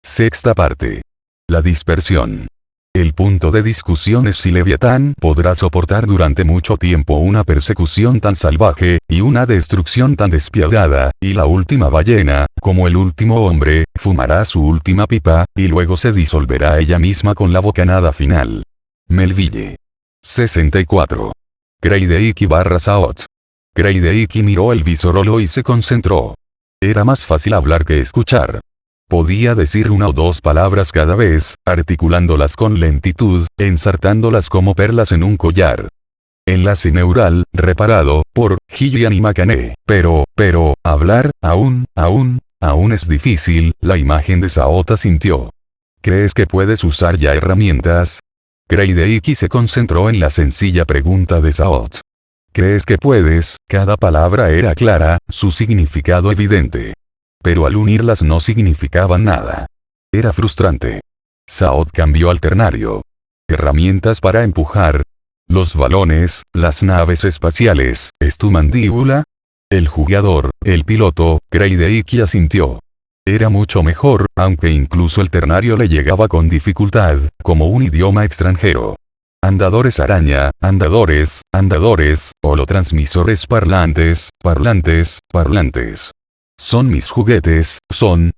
Sexta parte. La dispersión. El punto de discusión es si Leviatán podrá soportar durante mucho tiempo una persecución tan salvaje, y una destrucción tan despiadada, y la última ballena, como el último hombre, fumará su última pipa, y luego se disolverá ella misma con la bocanada final. Melville. 64. Kreideiki / Saot. Kreideiki miró el visorolo y se concentró. Era más fácil hablar que escuchar. Podía decir una o dos palabras cada vez, articulándolas con lentitud, ensartándolas como perlas en un collar. Enlace neural, reparado, por Gillian y Makane. Pero, hablar, aún es difícil, la imagen de Saota sintió. ¿Crees que puedes usar ya herramientas? Kreideiki se concentró en la sencilla pregunta de Saot. ¿Crees que puedes? Cada palabra era clara, su significado evidente. Pero al unirlas no significaban nada. Era frustrante. Saot cambió al ternario. Herramientas para empujar. Los balones, las naves espaciales, ¿es tu mandíbula? El jugador, el piloto, Kreideiki asintió. Era mucho mejor, aunque incluso el ternario le llegaba con dificultad, como un idioma extranjero. Andadores araña, andadores, holotransmisores parlantes. Son mis juguetes,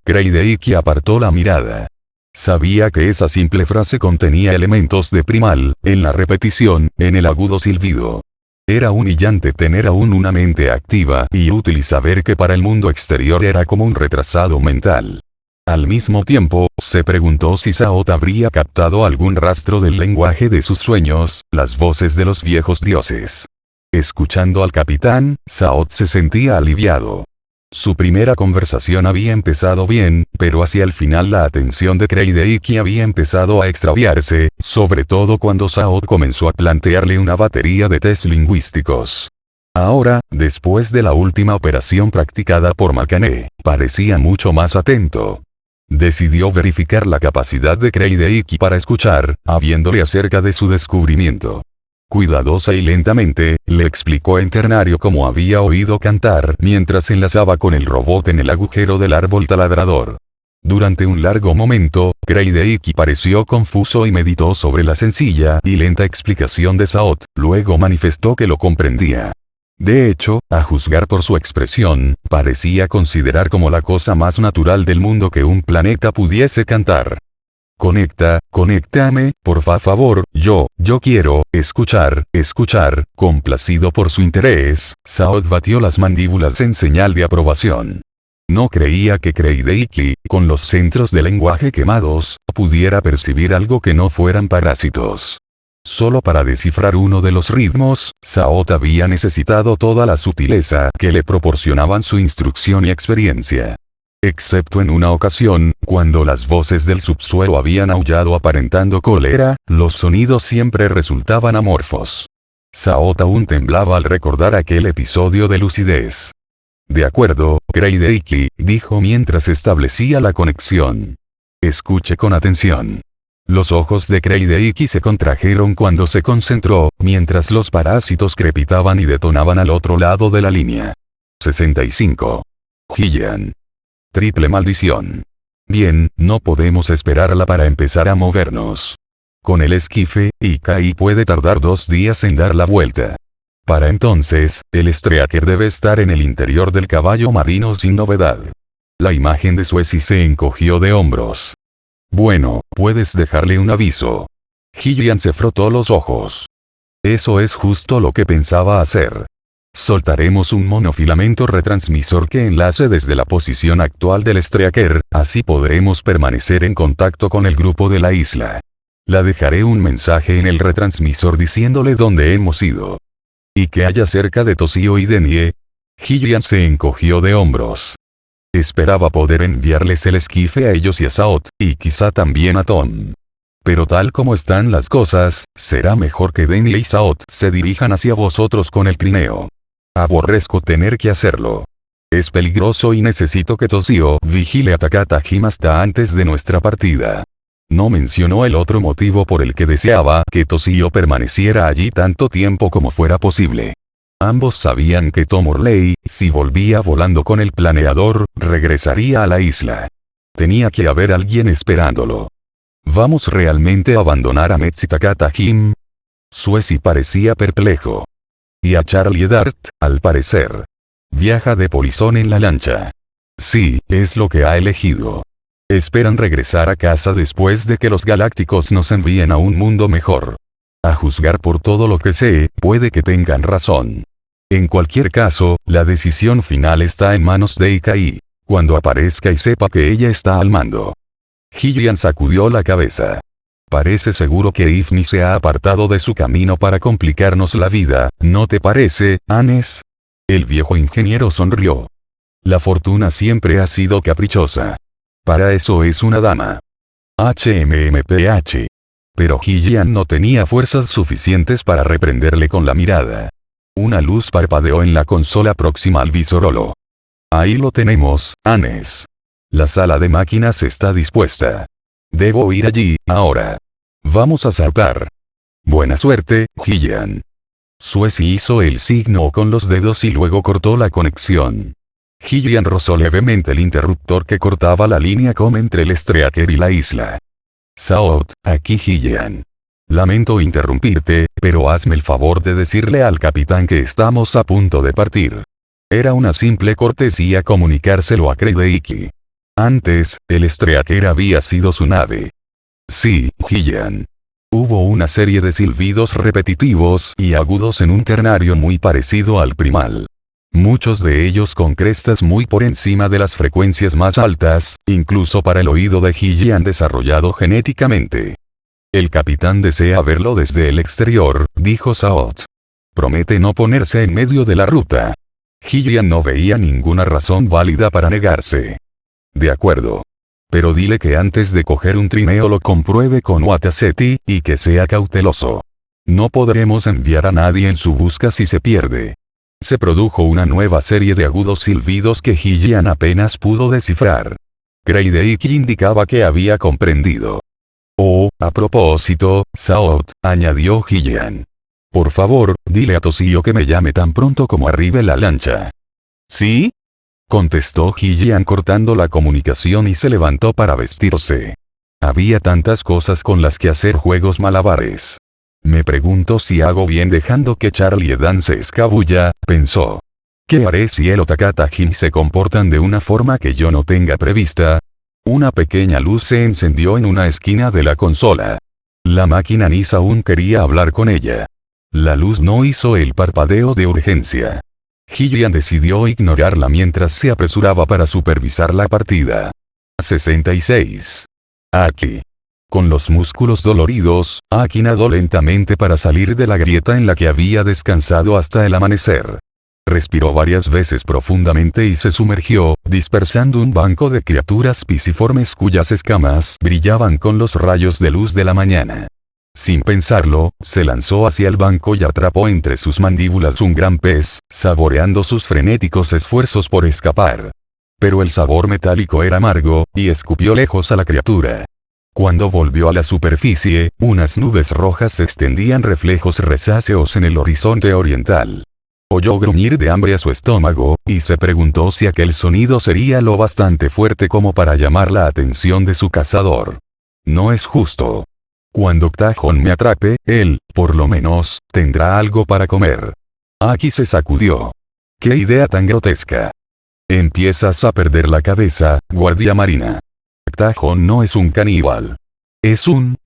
Kreideiki apartó la mirada. Sabía que esa simple frase contenía elementos de primal, en la repetición, en el agudo silbido. Era humillante tener aún una mente activa y útil y saber que para el mundo exterior era como un retrasado mental. Al mismo tiempo, se preguntó si Saot habría captado algún rastro del lenguaje de sus sueños, las voces de los viejos dioses. Escuchando al capitán, Saot se sentía aliviado. Su primera conversación había empezado bien, pero hacia el final la atención de Kreideiki había empezado a extraviarse, sobre todo cuando Saot comenzó a plantearle una batería de test lingüísticos. Ahora, después de la última operación practicada por Makane, parecía mucho más atento. Decidió verificar la capacidad de Kreideiki para escuchar, habiéndole acerca de su descubrimiento. Cuidadosa y lentamente, le explicó en ternario cómo había oído cantar mientras enlazaba con el robot en el agujero del árbol taladrador. Durante un largo momento, Kreideiki pareció confuso y meditó sobre la sencilla y lenta explicación de Saot, luego manifestó que lo comprendía. De hecho, a juzgar por su expresión, parecía considerar como la cosa más natural del mundo que un planeta pudiese cantar. Conéctame, por favor, yo quiero, escuchar, complacido por su interés, Saot batió las mandíbulas en señal de aprobación. No creía que Kreideiki, con los centros de lenguaje quemados, pudiera percibir algo que no fueran parásitos. Solo para descifrar uno de los ritmos, Saot había necesitado toda la sutileza que le proporcionaban su instrucción y experiencia. Excepto en una ocasión, cuando las voces del subsuelo habían aullado aparentando cólera, los sonidos siempre resultaban amorfos. Saot aún temblaba al recordar aquel episodio de lucidez. De acuerdo, Kreideiki, dijo mientras establecía la conexión. Escuche con atención. Los ojos de Kreideiki se contrajeron cuando se concentró, mientras los parásitos crepitaban y detonaban al otro lado de la línea. 65. Gillian. Triple maldición. Bien, no podemos esperarla para empezar a movernos. Con el esquife, Ikai puede tardar 2 días en dar la vuelta. Para entonces, el Streaker debe estar en el interior del caballo marino sin novedad. La imagen de Suezi se encogió de hombros. Bueno, puedes dejarle un aviso. Gillian se frotó los ojos. Eso es justo lo que pensaba hacer. Soltaremos un monofilamento retransmisor que enlace desde la posición actual del Streaker, así podremos permanecer en contacto con el grupo de la isla. La dejaré un mensaje en el retransmisor diciéndole dónde hemos ido. ¿Y qué hay acerca de Toshio y Denie? Gillian se encogió de hombros. Esperaba poder enviarles el esquife a ellos y a Saot, y quizá también a Tom. Pero tal como están las cosas, será mejor que Denie y Saot se dirijan hacia vosotros con el trineo. Aborrezco tener que hacerlo. Es peligroso y necesito que Toshio vigile a Takata-jima hasta antes de nuestra partida. No mencionó el otro motivo por el que deseaba que Toshio permaneciera allí tanto tiempo como fuera posible. Ambos sabían que Tom Hurley, si volvía volando con el planeador, regresaría a la isla. Tenía que haber alguien esperándolo. ¿Vamos realmente a abandonar a Metsutakata Jim? Suesi parecía perplejo. Y a Charlie Dart, al parecer. Viaja de polizón en la lancha. Sí, es lo que ha elegido. Esperan regresar a casa después de que los galácticos nos envíen a un mundo mejor. A juzgar por todo lo que sé, puede que tengan razón. En cualquier caso, la decisión final está en manos de Ikai. Cuando aparezca y sepa que ella está al mando. Hillian sacudió la cabeza. Parece seguro que Ifni se ha apartado de su camino para complicarnos la vida, ¿no te parece, Anes? El viejo ingeniero sonrió. La fortuna siempre ha sido caprichosa. Para eso es una dama. HMMPH. Pero Hillian no tenía fuerzas suficientes para reprenderle con la mirada. Una luz parpadeó en la consola próxima al visorolo. Ahí lo tenemos, Anes. La sala de máquinas está dispuesta. Debo ir allí, ahora. Vamos a zarpar. Buena suerte, Hillian. Suesi hizo el signo con los dedos y luego cortó la conexión. Hillian rozó levemente el interruptor que cortaba la línea com entre el Streaker y la isla. Saot, aquí Hillian. Lamento interrumpirte, pero hazme el favor de decirle al capitán que estamos a punto de partir. Era una simple cortesía comunicárselo a Kreideiki. Antes, el Streaker había sido su nave. Sí, Hillian. Hubo una serie de silbidos repetitivos y agudos en un ternario muy parecido al primal. Muchos de ellos con crestas muy por encima de las frecuencias más altas, incluso para el oído de Hillian desarrollado genéticamente. El capitán desea verlo desde el exterior, dijo Saot. Promete no ponerse en medio de la ruta. Hillian no veía ninguna razón válida para negarse. De acuerdo. Pero dile que antes de coger un trineo lo compruebe con Wataseti, y que sea cauteloso. No podremos enviar a nadie en su busca si se pierde. Se produjo una nueva serie de agudos silbidos que Hillian apenas pudo descifrar. Kreideiki indicaba que había comprendido. Oh, a propósito, Saot, añadió Hillian. Por favor, dile a Toshio que me llame tan pronto como arribe la lancha. ¿Sí? Contestó Hillian cortando la comunicación y se levantó para vestirse. Había tantas cosas con las que hacer juegos malabares. Me pregunto si hago bien dejando que Charlie Edan se escabulla, pensó. ¿Qué haré si el Otakata Jim se comportan de una forma que yo no tenga prevista? Una pequeña luz se encendió en una esquina de la consola. La máquina Nis aún quería hablar con ella. La luz no hizo el parpadeo de urgencia. Hillian decidió ignorarla mientras se apresuraba para supervisar la partida. 66. Aki. Con los músculos doloridos, Aki nadó lentamente para salir de la grieta en la que había descansado hasta el amanecer. Respiró varias veces profundamente y se sumergió, dispersando un banco de criaturas pisiformes cuyas escamas brillaban con los rayos de luz de la mañana. Sin pensarlo, se lanzó hacia el banco y atrapó entre sus mandíbulas un gran pez, saboreando sus frenéticos esfuerzos por escapar. Pero el sabor metálico era amargo, y escupió lejos a la criatura. Cuando volvió a la superficie, unas nubes rojas extendían reflejos rosáceos en el horizonte oriental. Oyó gruñir de hambre a su estómago, y se preguntó si aquel sonido sería lo bastante fuerte como para llamar la atención de su cazador. No es justo. Cuando Ktajon me atrape, él, por lo menos, tendrá algo para comer. Aki se sacudió. ¡Qué idea tan grotesca! Empiezas a perder la cabeza, guardia marina. Ktajon no es un caníbal. Es un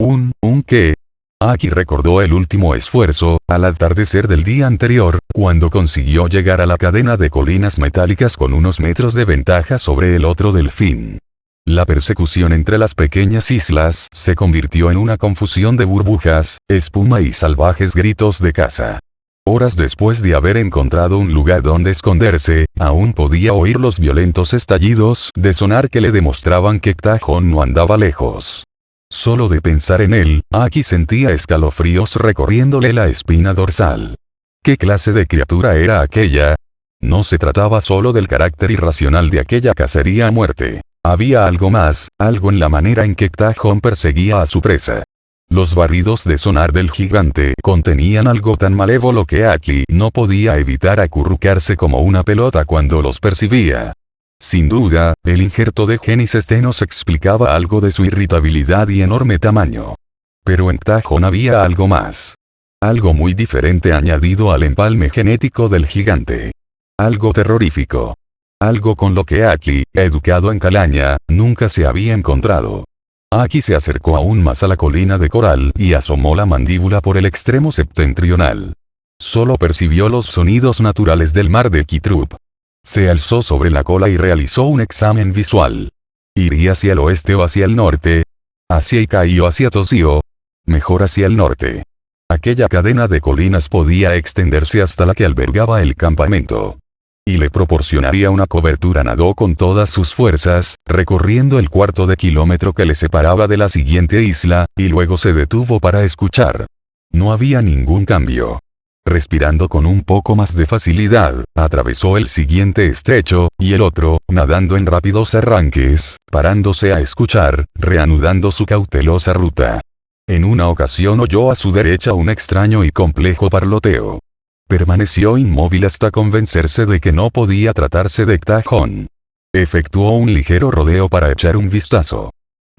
¿qué? Aki recordó el último esfuerzo, al atardecer del día anterior, cuando consiguió llegar a la cadena de colinas metálicas con unos metros de ventaja sobre el otro delfín. La persecución entre las pequeñas islas se convirtió en una confusión de burbujas, espuma y salvajes gritos de caza. Horas después de haber encontrado un lugar donde esconderse, aún podía oír los violentos estallidos de sonar que le demostraban que Ktajon no andaba lejos. Solo de pensar en él, Aki sentía escalofríos recorriéndole la espina dorsal. ¿Qué clase de criatura era aquella? No se trataba solo del carácter irracional de aquella cacería a muerte. Había algo más, algo en la manera en que Ktajon perseguía a su presa. Los barridos de sonar del gigante contenían algo tan malévolo que Aki no podía evitar acurrucarse como una pelota cuando los percibía. Sin duda, el injerto de Genesis nos explicaba algo de su irritabilidad y enorme tamaño. Pero en Tahon había algo más. Algo muy diferente añadido al empalme genético del gigante. Algo terrorífico. Algo con lo que Aki, educado en calaña, nunca se había encontrado. Aki se acercó aún más a la colina de coral y asomó la mandíbula por el extremo septentrional. Solo percibió los sonidos naturales del mar de Kitrup. Se alzó sobre la cola y realizó un examen visual. ¿Iría hacia el oeste o hacia el norte? ¿Hacia Ikai o hacia Toshio? Mejor hacia el norte. Aquella cadena de colinas podía extenderse hasta la que albergaba el campamento. Y le proporcionaría una cobertura. Nadó con todas sus fuerzas, recorriendo el cuarto de kilómetro que le separaba de la siguiente isla, y luego se detuvo para escuchar. No había ningún cambio. Respirando con un poco más de facilidad, atravesó el siguiente estrecho, y el otro, nadando en rápidos arranques, parándose a escuchar, reanudando su cautelosa ruta. En una ocasión oyó a su derecha un extraño y complejo parloteo. Permaneció inmóvil hasta convencerse de que no podía tratarse de Tahon. Efectuó un ligero rodeo para echar un vistazo.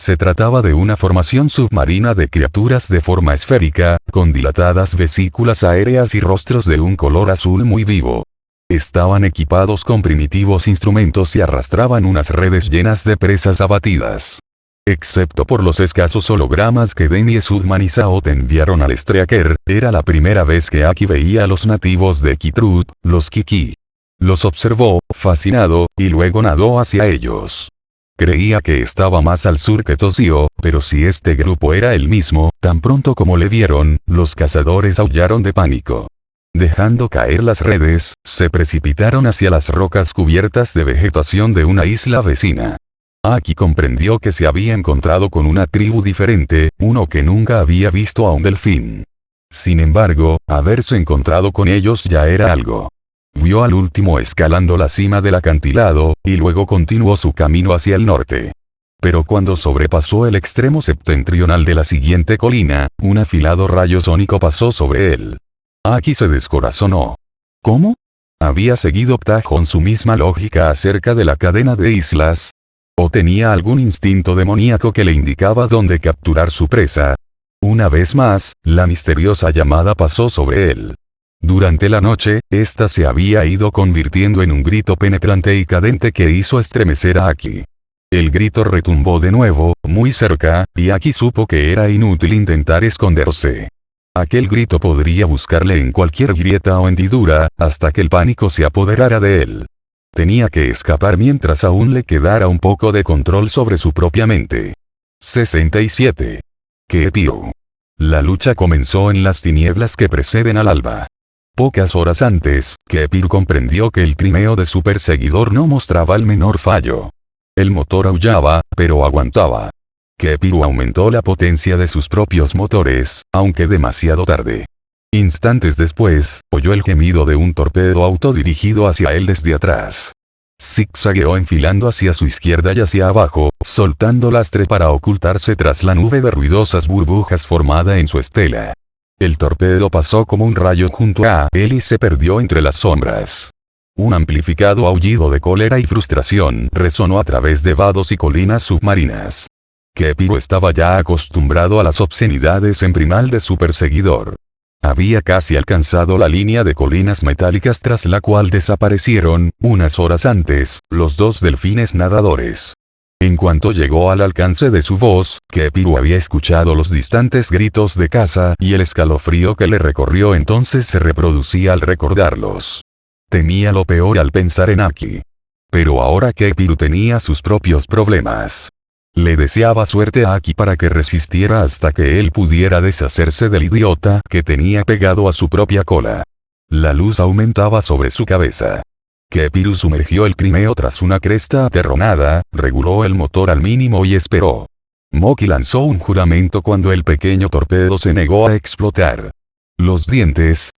Se trataba de una formación submarina de criaturas de forma esférica, con dilatadas vesículas aéreas y rostros de un color azul muy vivo. Estaban equipados con primitivos instrumentos y arrastraban unas redes llenas de presas abatidas. Excepto por los escasos hologramas que Denny Sudman y Saot enviaron al Streaker, era la primera vez que Aki veía a los nativos de Kitrup, los Kiki. Los observó, fascinado, y luego nadó hacia ellos. Creía que estaba más al sur que Toshio, pero si este grupo era el mismo, tan pronto como le vieron, los cazadores aullaron de pánico. Dejando caer las redes, se precipitaron hacia las rocas cubiertas de vegetación de una isla vecina. Aki comprendió que se había encontrado con una tribu diferente, uno que nunca había visto a un delfín. Sin embargo, haberse encontrado con ellos ya era algo. Vio al último escalando la cima del acantilado, y luego continuó su camino hacia el norte. Pero cuando sobrepasó el extremo septentrional de la siguiente colina, un afilado rayo sónico pasó sobre él. Aki se descorazonó. ¿Cómo? ¿Había seguido Tahon su misma lógica acerca de la cadena de islas? ¿O tenía algún instinto demoníaco que le indicaba dónde capturar su presa? Una vez más, la misteriosa llamada pasó sobre él. Durante la noche, esta se había ido convirtiendo en un grito penetrante y cadente que hizo estremecer a Aki. El grito retumbó de nuevo, muy cerca, y Aki supo que era inútil intentar esconderse. Aquel grito podría buscarle en cualquier grieta o hendidura, hasta que el pánico se apoderara de él. Tenía que escapar mientras aún le quedara un poco de control sobre su propia mente. 67. Kepiru. La lucha comenzó en las tinieblas que preceden al alba. Pocas horas antes, Kepiru comprendió que el trineo de su perseguidor no mostraba el menor fallo. El motor aullaba, pero aguantaba. Kepiru aumentó la potencia de sus propios motores, aunque demasiado tarde. Instantes después, oyó el gemido de un torpedo autodirigido hacia él desde atrás. Zigzagueó enfilando hacia su izquierda y hacia abajo, soltando lastre para ocultarse tras la nube de ruidosas burbujas formada en su estela. El torpedo pasó como un rayo junto a él y se perdió entre las sombras. Un amplificado aullido de cólera y frustración resonó a través de vados y colinas submarinas. Kepiru estaba ya acostumbrado a las obscenidades en primal de su perseguidor. Había casi alcanzado la línea de colinas metálicas tras la cual desaparecieron, unas horas antes, los dos delfines nadadores. En cuanto llegó al alcance de su voz, Kepiru había escuchado los distantes gritos de caza y el escalofrío que le recorrió entonces se reproducía al recordarlos. Temía lo peor al pensar en Aki. Pero ahora Kepiru tenía sus propios problemas. Le deseaba suerte a Aki para que resistiera hasta que él pudiera deshacerse del idiota que tenía pegado a su propia cola. La luz aumentaba sobre su cabeza. Kepiru sumergió el trineo tras una cresta aterronada, reguló el motor al mínimo y esperó. Moki lanzó un juramento cuando el pequeño torpedo se negó a explotar. Los dientes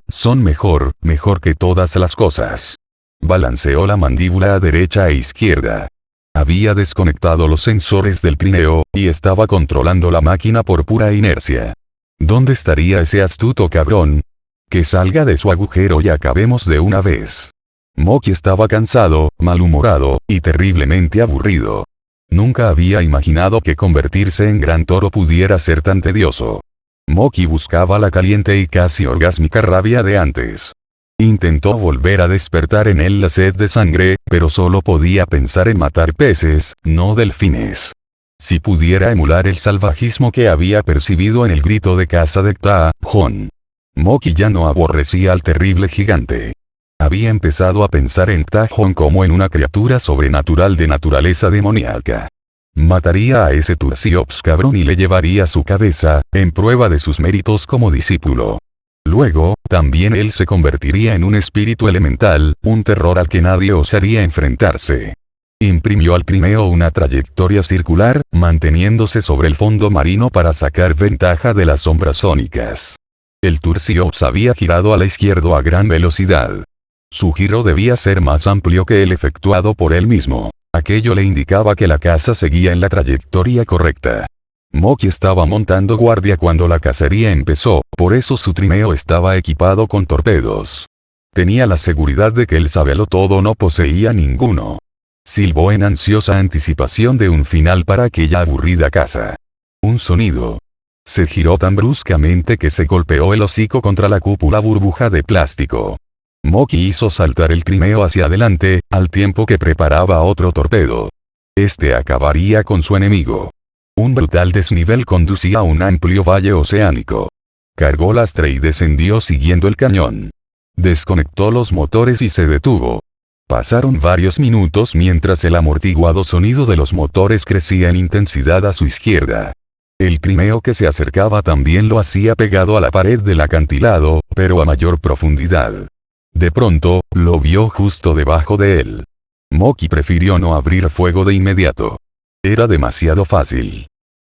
son mejor que todas las cosas. Balanceó la mandíbula a derecha e izquierda. Había desconectado los sensores del trineo, y estaba controlando la máquina por pura inercia. ¿Dónde estaría ese astuto cabrón? Que salga de su agujero y acabemos de una vez. Moki estaba cansado, malhumorado, y terriblemente aburrido. Nunca había imaginado que convertirse en gran toro pudiera ser tan tedioso. Moki buscaba la caliente y casi orgásmica rabia de antes. Intentó volver a despertar en él la sed de sangre, pero solo podía pensar en matar peces, no delfines. Si pudiera emular el salvajismo que había percibido en el grito de caza de Ta-Hon. Moki ya no aborrecía al terrible gigante. Había empezado a pensar en Ta-Hon como en una criatura sobrenatural de naturaleza demoníaca. Mataría a ese Tursiops cabrón y le llevaría su cabeza, en prueba de sus méritos como discípulo. Luego, también él se convertiría en un espíritu elemental, un terror al que nadie osaría enfrentarse. Imprimió al trineo una trayectoria circular, manteniéndose sobre el fondo marino para sacar ventaja de las sombras sónicas. El Tursiops había girado a la izquierda a gran velocidad. Su giro debía ser más amplio que el efectuado por él mismo. Aquello le indicaba que la caza seguía en la trayectoria correcta. Moki estaba montando guardia cuando la cacería empezó, por eso su trineo estaba equipado con torpedos. Tenía la seguridad de que el sabelotodo no poseía ninguno. Silbó en ansiosa anticipación de un final para aquella aburrida caza. Un sonido. Se giró tan bruscamente que se golpeó el hocico contra la cúpula burbuja de plástico. Moki hizo saltar el trineo hacia adelante, al tiempo que preparaba otro torpedo. Este acabaría con su enemigo. Un brutal desnivel conducía a un amplio valle oceánico. Cargó lastre y descendió siguiendo el cañón. Desconectó los motores y se detuvo. Pasaron varios minutos mientras el amortiguado sonido de los motores crecía en intensidad a su izquierda. El trineo que se acercaba también lo hacía pegado a la pared del acantilado, pero a mayor profundidad. De pronto, lo vio justo debajo de él. Moki prefirió no abrir fuego de inmediato. Era demasiado fácil.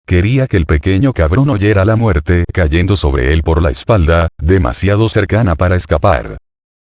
Quería que el pequeño cabrón oyera la muerte cayendo sobre él por la espalda, demasiado cercana para escapar.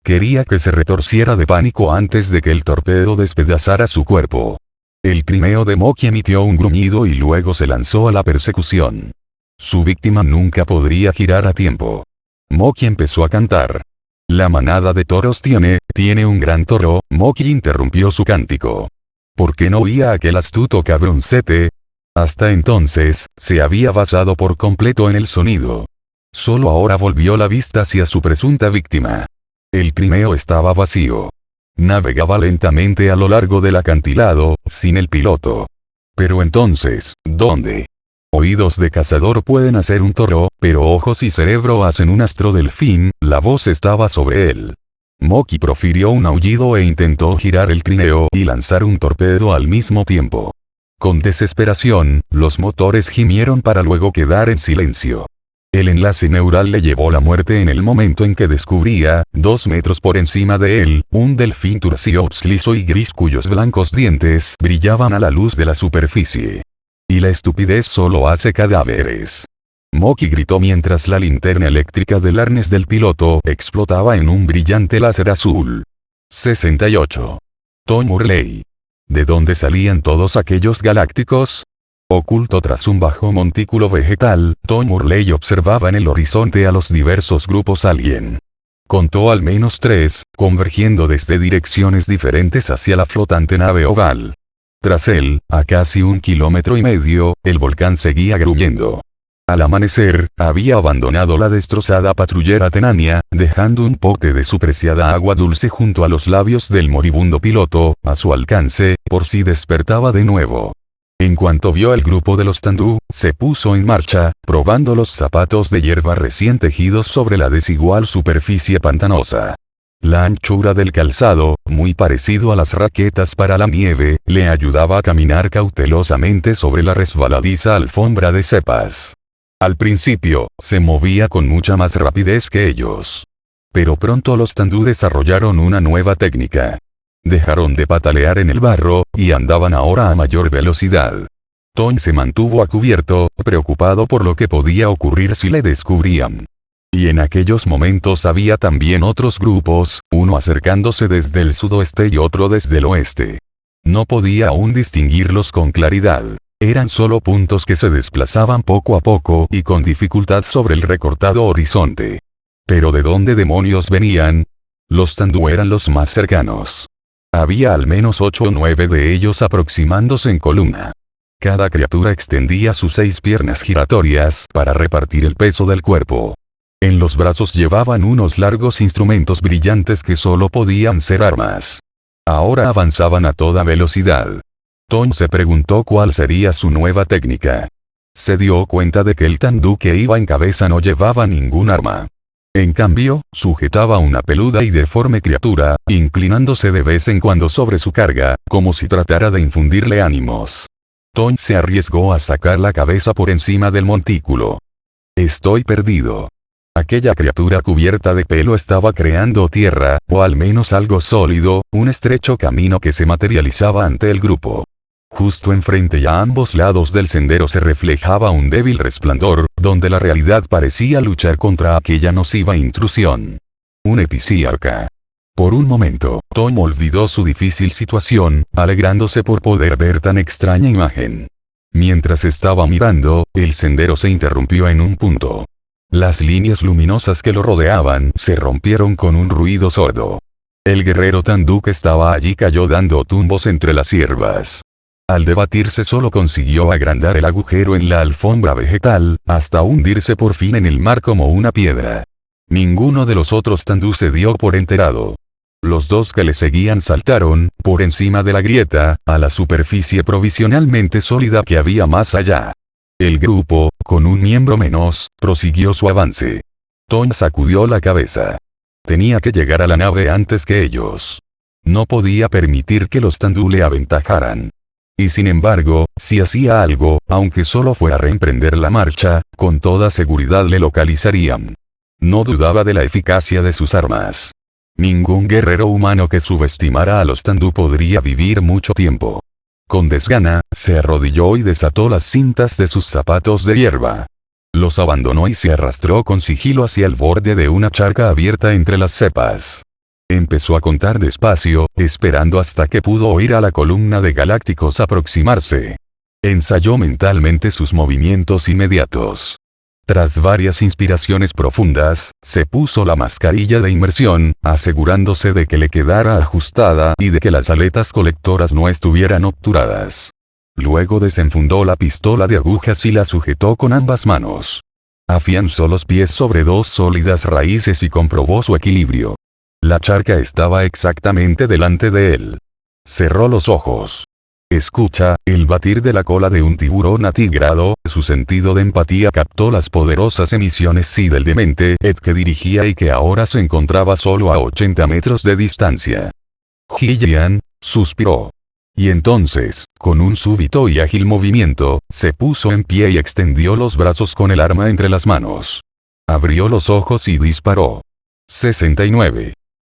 Quería que se retorciera de pánico antes de que el torpedo despedazara su cuerpo. El trineo de Moki emitió un gruñido y luego se lanzó a la persecución. Su víctima nunca podría girar a tiempo. Moki empezó a cantar. La manada de toros tiene un gran toro. Moki interrumpió su cántico. ¿Por qué no oía aquel astuto cabroncete? Hasta entonces, se había basado por completo en el sonido. Solo ahora volvió la vista hacia su presunta víctima. El trineo estaba vacío. Navegaba lentamente a lo largo del acantilado, sin el piloto. Pero entonces, ¿dónde? Oídos de cazador pueden hacer un toro, pero ojos y cerebro hacen un astrodelfín. La voz estaba sobre él. Moki profirió un aullido e intentó girar el trineo y lanzar un torpedo al mismo tiempo. Con desesperación, los motores gimieron para luego quedar en silencio. El enlace neural le llevó la muerte en el momento en que descubría, 2 metros por encima de él, un delfín Tursiops liso y gris cuyos blancos dientes brillaban a la luz de la superficie. Y la estupidez solo hace cadáveres. Moki gritó mientras la linterna eléctrica del arnés del piloto explotaba en un brillante láser azul. 68. Tom Hurley. ¿De dónde salían todos aquellos galácticos? Oculto tras un bajo montículo vegetal, Tom Hurley observaba en el horizonte a los diversos grupos alien. Contó al menos 3, convergiendo desde direcciones diferentes hacia la flotante nave oval. Tras él, a casi 1,5 kilómetros, el volcán seguía gruñendo. Al amanecer, había abandonado la destrozada patrullera Tenania, dejando un pote de su preciada agua dulce junto a los labios del moribundo piloto, a su alcance, por si despertaba de nuevo. En cuanto vio el grupo de los Tandú, se puso en marcha, probando los zapatos de hierba recién tejidos sobre la desigual superficie pantanosa. La anchura del calzado, muy parecido a las raquetas para la nieve, le ayudaba a caminar cautelosamente sobre la resbaladiza alfombra de cepas. Al principio, se movía con mucha más rapidez que ellos. Pero pronto los Tandú desarrollaron una nueva técnica. Dejaron de patalear en el barro, y andaban ahora a mayor velocidad. Tom se mantuvo a cubierto, preocupado por lo que podía ocurrir si le descubrían. Y en aquellos momentos había también otros grupos, uno acercándose desde el sudoeste y otro desde el oeste. No podía aún distinguirlos con claridad. Eran solo puntos que se desplazaban poco a poco y con dificultad sobre el recortado horizonte. ¿Pero de dónde demonios venían? Los Tandu eran los más cercanos. Había al menos 8 o 9 de ellos aproximándose en columna. Cada criatura extendía sus 6 piernas giratorias para repartir el peso del cuerpo. En los brazos llevaban unos largos instrumentos brillantes que solo podían ser armas. Ahora avanzaban a toda velocidad. Tom se preguntó cuál sería su nueva técnica. Se dio cuenta de que el Tandu que iba en cabeza no llevaba ningún arma. En cambio, sujetaba una peluda y deforme criatura, inclinándose de vez en cuando sobre su carga, como si tratara de infundirle ánimos. Tom se arriesgó a sacar la cabeza por encima del montículo. Estoy perdido. Aquella criatura cubierta de pelo estaba creando tierra, o al menos algo sólido, un estrecho camino que se materializaba ante el grupo. Justo enfrente y a ambos lados del sendero se reflejaba un débil resplandor, donde la realidad parecía luchar contra aquella nociva intrusión. Un epicíarca. Por un momento, Tom olvidó su difícil situación, alegrándose por poder ver tan extraña imagen. Mientras estaba mirando, el sendero se interrumpió en un punto. Las líneas luminosas que lo rodeaban se rompieron con un ruido sordo. El guerrero Tandu que estaba allí cayó dando tumbos entre las hierbas. Al debatirse solo consiguió agrandar el agujero en la alfombra vegetal, hasta hundirse por fin en el mar como una piedra. Ninguno de los otros Tandu se dio por enterado. Los 2 que le seguían saltaron, por encima de la grieta, a la superficie provisionalmente sólida que había más allá. El grupo, con un miembro menos, prosiguió su avance. Tom sacudió la cabeza. Tenía que llegar a la nave antes que ellos. No podía permitir que los Tandu le aventajaran. Y sin embargo, si hacía algo, aunque solo fuera reemprender la marcha, con toda seguridad le localizarían. No dudaba de la eficacia de sus armas. Ningún guerrero humano que subestimara a los Tandu podría vivir mucho tiempo. Con desgana, se arrodilló y desató las cintas de sus zapatos de hierba. Los abandonó y se arrastró con sigilo hacia el borde de una charca abierta entre las cepas. Empezó a contar despacio, esperando hasta que pudo oír a la columna de galácticos aproximarse. Ensayó mentalmente sus movimientos inmediatos. Tras varias inspiraciones profundas, se puso la mascarilla de inmersión, asegurándose de que le quedara ajustada y de que las aletas colectoras no estuvieran obturadas. Luego desenfundó la pistola de agujas y la sujetó con ambas manos. Afianzó los pies sobre 2 sólidas raíces y comprobó su equilibrio. La charca estaba exactamente delante de él. Cerró los ojos. Escucha, el batir de la cola de un tiburón atigrado, su sentido de empatía captó las poderosas emisiones del demente Ed que dirigía y que ahora se encontraba solo a 80 metros de distancia. Gillian, suspiró. Y entonces, con un súbito y ágil movimiento, se puso en pie y extendió los brazos con el arma entre las manos. Abrió los ojos y disparó. 69.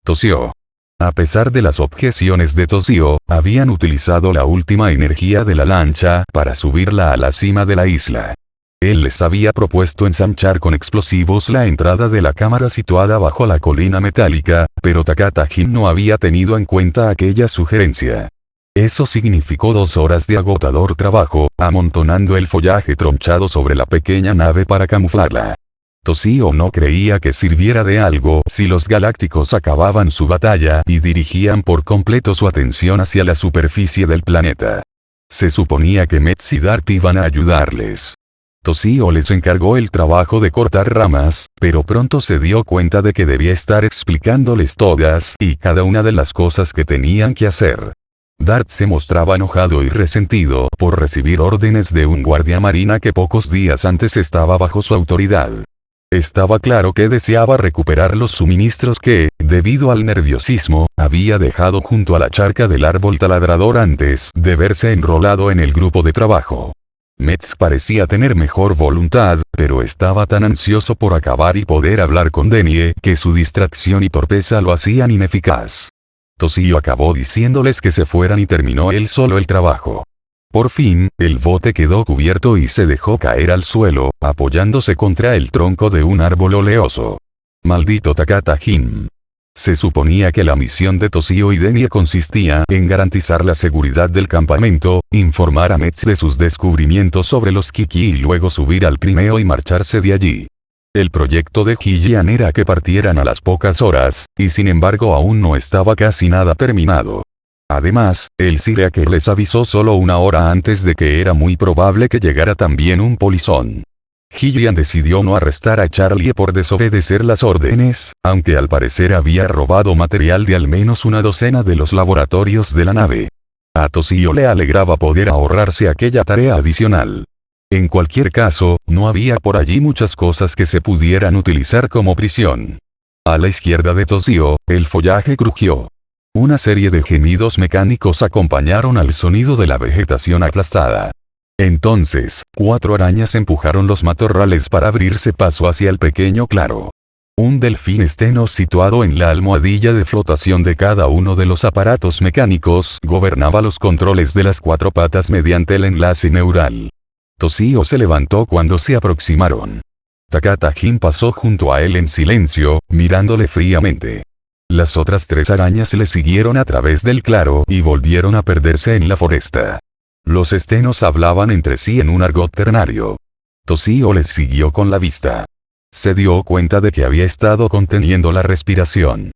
Tosió. A pesar de las objeciones de Toshio, habían utilizado la última energía de la lancha para subirla a la cima de la isla. Él les había propuesto ensanchar con explosivos la entrada de la cámara situada bajo la colina metálica, pero Takata-jin no había tenido en cuenta aquella sugerencia. Eso significó 2 horas de agotador trabajo, amontonando el follaje tronchado sobre la pequeña nave para camuflarla. Toshio no creía que sirviera de algo si los galácticos acababan su batalla y dirigían por completo su atención hacia la superficie del planeta. Se suponía que Metz y Dart iban a ayudarles. Toshio les encargó el trabajo de cortar ramas, pero pronto se dio cuenta de que debía estar explicándoles todas y cada una de las cosas que tenían que hacer. Dart se mostraba enojado y resentido por recibir órdenes de un guardia marina que pocos días antes estaba bajo su autoridad. Estaba claro que deseaba recuperar los suministros que, debido al nerviosismo, había dejado junto a la charca del árbol taladrador antes de verse enrolado en el grupo de trabajo. Metz parecía tener mejor voluntad, pero estaba tan ansioso por acabar y poder hablar con Denie que su distracción y torpeza lo hacían ineficaz. Toshio acabó diciéndoles que se fueran y terminó él solo el trabajo. Por fin, el bote quedó cubierto y se dejó caer al suelo, apoyándose contra el tronco de un árbol oleoso. Maldito Takata-jin. Se suponía que la misión de Toshio y Denie consistía en garantizar la seguridad del campamento, informar a Metz de sus descubrimientos sobre los Kiki y luego subir al Crimeo y marcharse de allí. El proyecto de Hillian era que partieran a las pocas horas, y sin embargo aún no estaba casi nada terminado. Además, el Siraque les avisó solo una hora antes de que era muy probable que llegara también un polizón. Hillian decidió no arrestar a Charlie por desobedecer las órdenes, aunque al parecer había robado material de al menos una docena de los laboratorios de la nave. A Toshio le alegraba poder ahorrarse aquella tarea adicional. En cualquier caso, no había por allí muchas cosas que se pudieran utilizar como prisión. A la izquierda de Toshio, el follaje crujió. Una serie de gemidos mecánicos acompañaron al sonido de la vegetación aplastada. Entonces, 4 arañas empujaron los matorrales para abrirse paso hacia el pequeño claro. Un delfín estenos situado en la almohadilla de flotación de cada uno de los aparatos mecánicos gobernaba los controles de las 4 patas mediante el enlace neural. Toshio se levantó cuando se aproximaron. Takata Jin pasó junto a él en silencio, mirándole fríamente. Las otras 3 arañas le siguieron a través del claro y volvieron a perderse en la foresta. Los estenos hablaban entre sí en un argot ternario. Toshio les siguió con la vista. Se dio cuenta de que había estado conteniendo la respiración.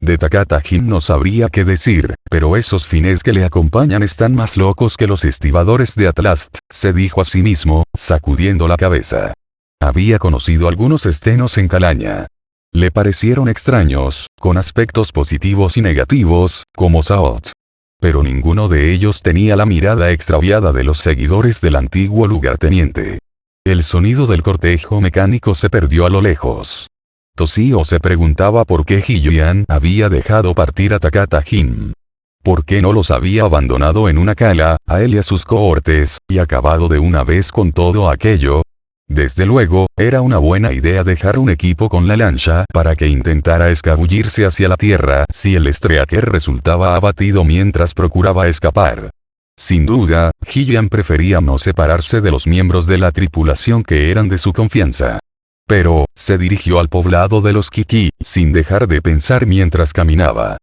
De Takata Jin no sabría qué decir, pero esos fines que le acompañan están más locos que los estibadores de Atlast, se dijo a sí mismo, sacudiendo la cabeza. Había conocido algunos estenos en Calaña. Le parecieron extraños, con aspectos positivos y negativos, como Saot. Pero ninguno de ellos tenía la mirada extraviada de los seguidores del antiguo lugarteniente. El sonido del cortejo mecánico se perdió a lo lejos. Toshio se preguntaba por qué Hillian había dejado partir a Takata Jin. ¿Por qué no los había abandonado en una cala, a él y a sus cohortes, y acabado de una vez con todo aquello? Desde luego, era una buena idea dejar un equipo con la lancha para que intentara escabullirse hacia la tierra si el Streaker resultaba abatido mientras procuraba escapar. Sin duda, Hillian prefería no separarse de los miembros de la tripulación que eran de su confianza. Pero, se dirigió al poblado de los Kiki, sin dejar de pensar mientras caminaba.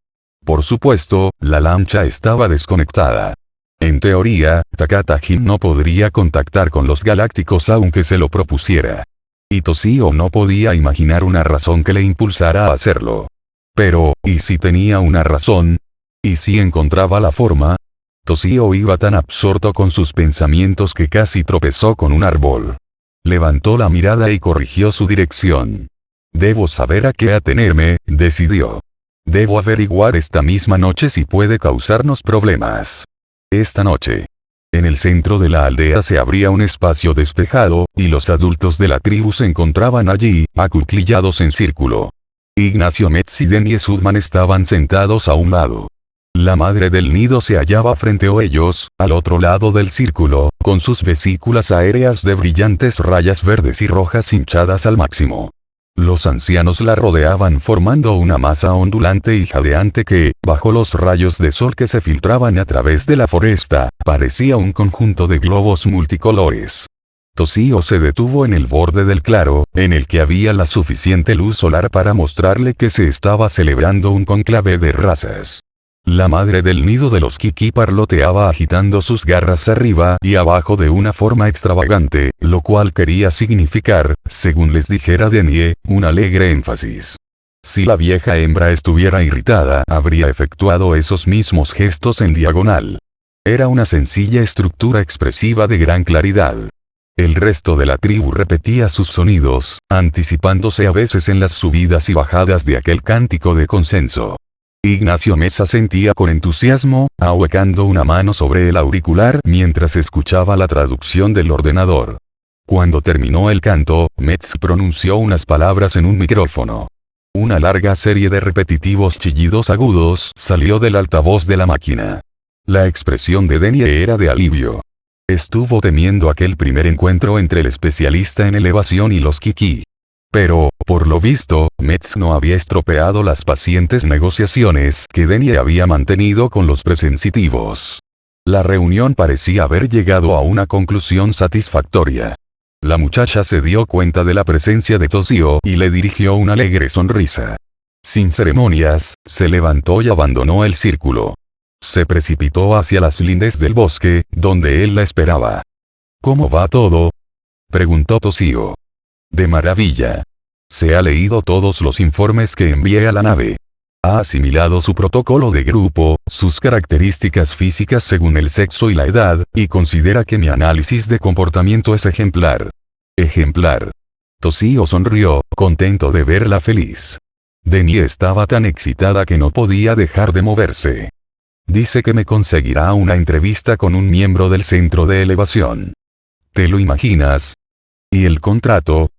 Por supuesto, la lancha estaba desconectada. En teoría, Takata Jin no podría contactar con los galácticos aunque se lo propusiera. Y Toshio no podía imaginar una razón que le impulsara a hacerlo. Pero, ¿y si tenía una razón? ¿Y si encontraba la forma? Toshio iba tan absorto con sus pensamientos que casi tropezó con un árbol. Levantó la mirada y corrigió su dirección. Debo saber a qué atenerme, decidió. Debo averiguar esta misma noche si puede causarnos problemas. Esta noche. En el centro de la aldea se abría un espacio despejado, y los adultos de la tribu se encontraban allí, acuclillados en círculo. Ignacio Metz y Denie Sudman estaban sentados a un lado. La madre del nido se hallaba frente a ellos, al otro lado del círculo, con sus vesículas aéreas de brillantes rayas verdes y rojas hinchadas al máximo. Los ancianos la rodeaban formando una masa ondulante y jadeante que, bajo los rayos de sol que se filtraban a través de la foresta, parecía un conjunto de globos multicolores. Toshio se detuvo en el borde del claro, en el que había la suficiente luz solar para mostrarle que se estaba celebrando un conclave de razas. La madre del nido de los Kiki parloteaba agitando sus garras arriba y abajo de una forma extravagante, lo cual quería significar, según les dijera Denie, un alegre énfasis. Si la vieja hembra estuviera irritada, habría efectuado esos mismos gestos en diagonal. Era una sencilla estructura expresiva de gran claridad. El resto de la tribu repetía sus sonidos, anticipándose a veces en las subidas y bajadas de aquel cántico de consenso. Ignacio Mesa sentía con entusiasmo, ahuecando una mano sobre el auricular mientras escuchaba la traducción del ordenador. Cuando terminó el canto, Metz pronunció unas palabras en un micrófono. Una larga serie de repetitivos chillidos agudos salió del altavoz de la máquina. La expresión de Denie era de alivio. Estuvo temiendo aquel primer encuentro entre el especialista en elevación y los Kiki. Pero, por lo visto, Metz no había estropeado las pacientes negociaciones que Denie había mantenido con los presensitivos. La reunión parecía haber llegado a una conclusión satisfactoria. La muchacha se dio cuenta de la presencia de Toshio y le dirigió una alegre sonrisa. Sin ceremonias, se levantó y abandonó el círculo. Se precipitó hacia las lindes del bosque, donde él la esperaba. ¿Cómo va todo?, preguntó Toshio. De maravilla. Se ha leído todos los informes que envié a la nave. Ha asimilado su protocolo de grupo, sus características físicas según el sexo y la edad, y considera que mi análisis de comportamiento es ejemplar. Ejemplar. Toshio sonrió, contento de verla feliz. Denny estaba tan excitada que no podía dejar de moverse. Dice que me conseguirá una entrevista con un miembro del centro de elevación. ¿Te lo imaginas? ¿Y el contrato?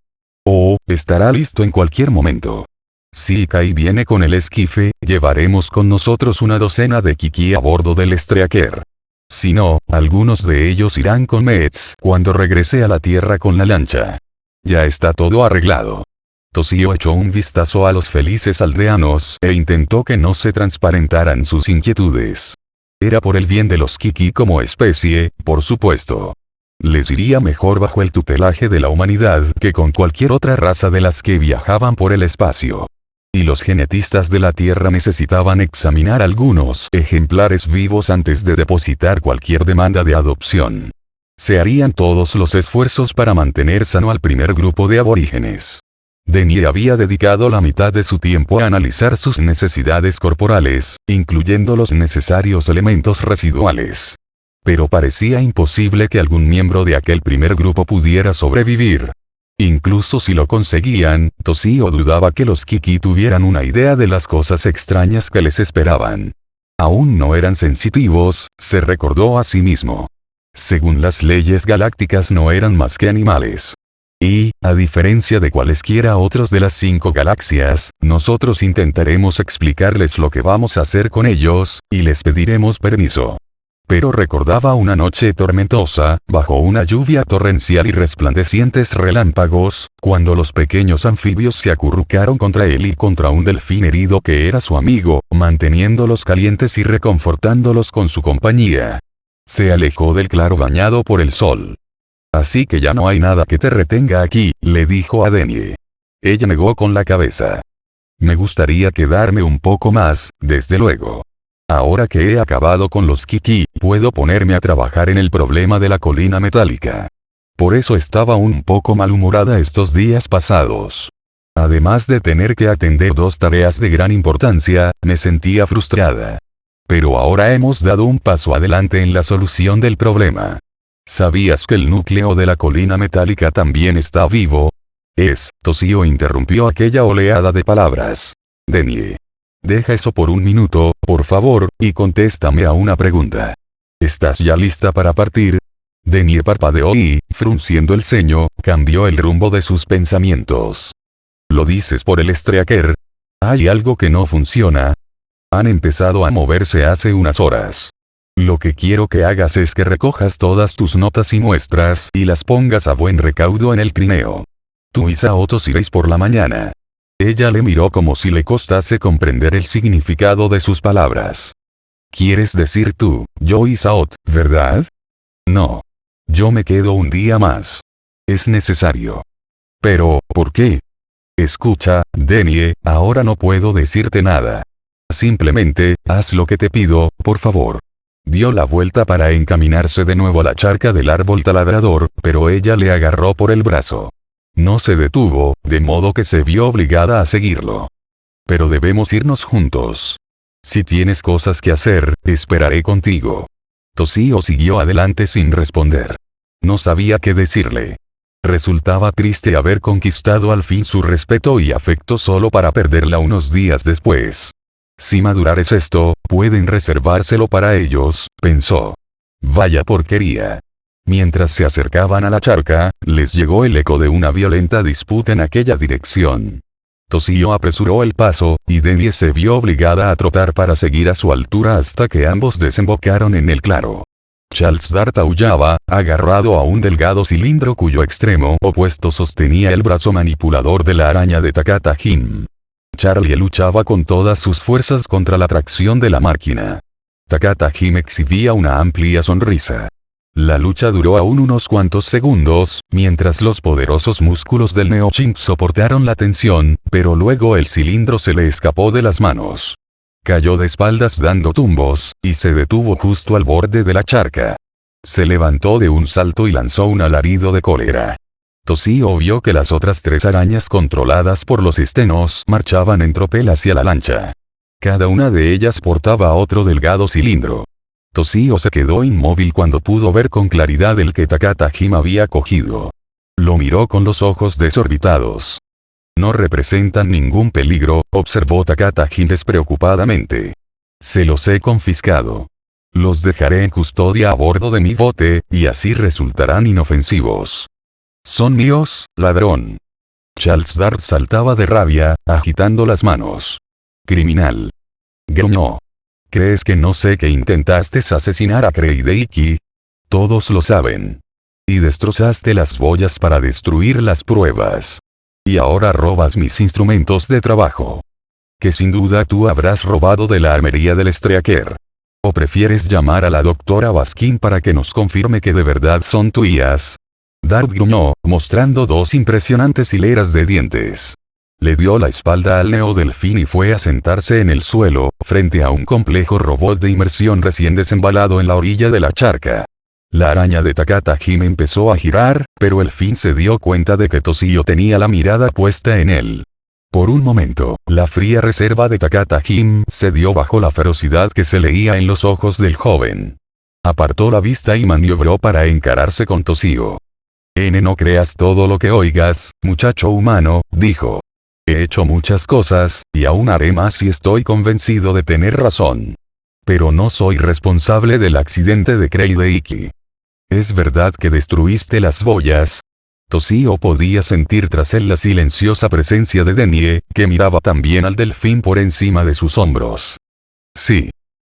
Oh, estará listo en cualquier momento. Si Kai viene con el esquife, llevaremos con nosotros una docena de Kiki a bordo del Streaker. Si no, algunos de ellos irán con Mets cuando regrese a la Tierra con la lancha. Ya está todo arreglado. Toshio echó un vistazo a los felices aldeanos e intentó que no se transparentaran sus inquietudes. Era por el bien de los Kiki como especie, por supuesto. Les iría mejor bajo el tutelaje de la humanidad que con cualquier otra raza de las que viajaban por el espacio. Y los genetistas de la Tierra necesitaban examinar algunos ejemplares vivos antes de depositar cualquier demanda de adopción. Se harían todos los esfuerzos para mantener sano al primer grupo de aborígenes. Denny había dedicado la mitad de su tiempo a analizar sus necesidades corporales, incluyendo los necesarios elementos residuales. Pero parecía imposible que algún miembro de aquel primer grupo pudiera sobrevivir. Incluso si lo conseguían, Toshio dudaba que los Kiki tuvieran una idea de las cosas extrañas que les esperaban. Aún no eran sensitivos, se recordó a sí mismo. Según las leyes galácticas no eran más que animales. Y, a diferencia de cualesquiera otros de las 5 galaxias, nosotros intentaremos explicarles lo que vamos a hacer con ellos, y les pediremos permiso. Pero recordaba una noche tormentosa, bajo una lluvia torrencial y resplandecientes relámpagos, cuando los pequeños anfibios se acurrucaron contra él y contra un delfín herido que era su amigo, manteniéndolos calientes y reconfortándolos con su compañía. Se alejó del claro bañado por el sol. Así que ya no hay nada que te retenga aquí, le dijo a Denny. Ella negó con la cabeza. Me gustaría quedarme un poco más, desde luego. Ahora que he acabado con los Kiki, puedo ponerme a trabajar en el problema de la colina metálica. Por eso estaba un poco malhumorada estos días pasados. Además de tener que atender 2 tareas de gran importancia, me sentía frustrada. Pero ahora hemos dado un paso adelante en la solución del problema. ¿Sabías que el núcleo de la colina metálica también está vivo? Toshio interrumpió aquella oleada de palabras. Denny. Deja eso por un minuto, por favor, y contéstame a una pregunta. ¿Estás ya lista para partir? Denny parpadeó y, frunciendo el ceño, cambió el rumbo de sus pensamientos. ¿Lo dices por el Streaker? ¿Hay algo que no funciona? Han empezado a moverse hace unas horas. Lo que quiero que hagas es que recojas todas tus notas y muestras y las pongas a buen recaudo en el trineo. Tú y Saotos iréis por la mañana. Ella le miró como si le costase comprender el significado de sus palabras. ¿Quieres decir tú, yo y Saot, verdad? No. Yo me quedo un día más. Es necesario. Pero, ¿por qué? Escucha, Denny, ahora no puedo decirte nada. Simplemente, haz lo que te pido, por favor. Dio la vuelta para encaminarse de nuevo a la charca del árbol taladrador, pero ella le agarró por el brazo. No se detuvo, de modo que se vio obligada a seguirlo. Pero debemos irnos juntos. Si tienes cosas que hacer, esperaré contigo. Toshio siguió adelante sin responder. No sabía qué decirle. Resultaba triste haber conquistado al fin su respeto y afecto solo para perderla unos días después. Si madurar es esto, pueden reservárselo para ellos, pensó. Vaya porquería. Mientras se acercaban a la charca, les llegó el eco de una violenta disputa en aquella dirección. Toshio apresuró el paso, y Denny se vio obligada a trotar para seguir a su altura hasta que ambos desembocaron en el claro. Charles Dart aullaba, agarrado a un delgado cilindro cuyo extremo opuesto sostenía el brazo manipulador de la araña de Takata Jin. Charlie luchaba con todas sus fuerzas contra la tracción de la máquina. Takata Jin exhibía una amplia sonrisa. La lucha duró aún unos cuantos segundos, mientras los poderosos músculos del Neo-Chimp soportaron la tensión, pero luego el cilindro se le escapó de las manos. Cayó de espaldas dando tumbos, y se detuvo justo al borde de la charca. Se levantó de un salto y lanzó un alarido de cólera. Toshio vio que las otras 3 arañas controladas por los estenos marchaban en tropel hacia la lancha. Cada una de ellas portaba otro delgado cilindro. Toshio se quedó inmóvil cuando pudo ver con claridad el que Takata-jin había cogido. Lo miró con los ojos desorbitados. No representan ningún peligro, observó Takata-jin despreocupadamente. Se los he confiscado. Los dejaré en custodia a bordo de mi bote, y así resultarán inofensivos. Son míos, ladrón. Charles Dart saltaba de rabia, agitando las manos. Criminal. Gruñó. ¿Crees que no sé que intentaste asesinar a Kreideiki? Todos lo saben. Y destrozaste las boyas para destruir las pruebas. Y ahora robas mis instrumentos de trabajo. Que sin duda tú habrás robado de la armería del Streaker. ¿O prefieres llamar a la doctora Baskin para que nos confirme que de verdad son tuyas? Dart gruñó, mostrando 2 impresionantes hileras de dientes. Le dio la espalda al neodelfín y fue a sentarse en el suelo, frente a un complejo robot de inmersión recién desembalado en la orilla de la charca. La araña de Takata-jin empezó a girar, pero el fin se dio cuenta de que Toshio tenía la mirada puesta en él. Por un momento, la fría reserva de Takata-jin cedió bajo la ferocidad que se leía en los ojos del joven. Apartó la vista y maniobró para encararse con Toshio. No creas todo lo que oigas, muchacho humano, dijo. He hecho muchas cosas, y aún haré más si estoy convencido de tener razón. Pero no soy responsable del accidente de Kreideiki. ¿Es verdad que destruiste las boyas? Toshio podía sentir tras él la silenciosa presencia de Denie, que miraba también al delfín por encima de sus hombros. Sí.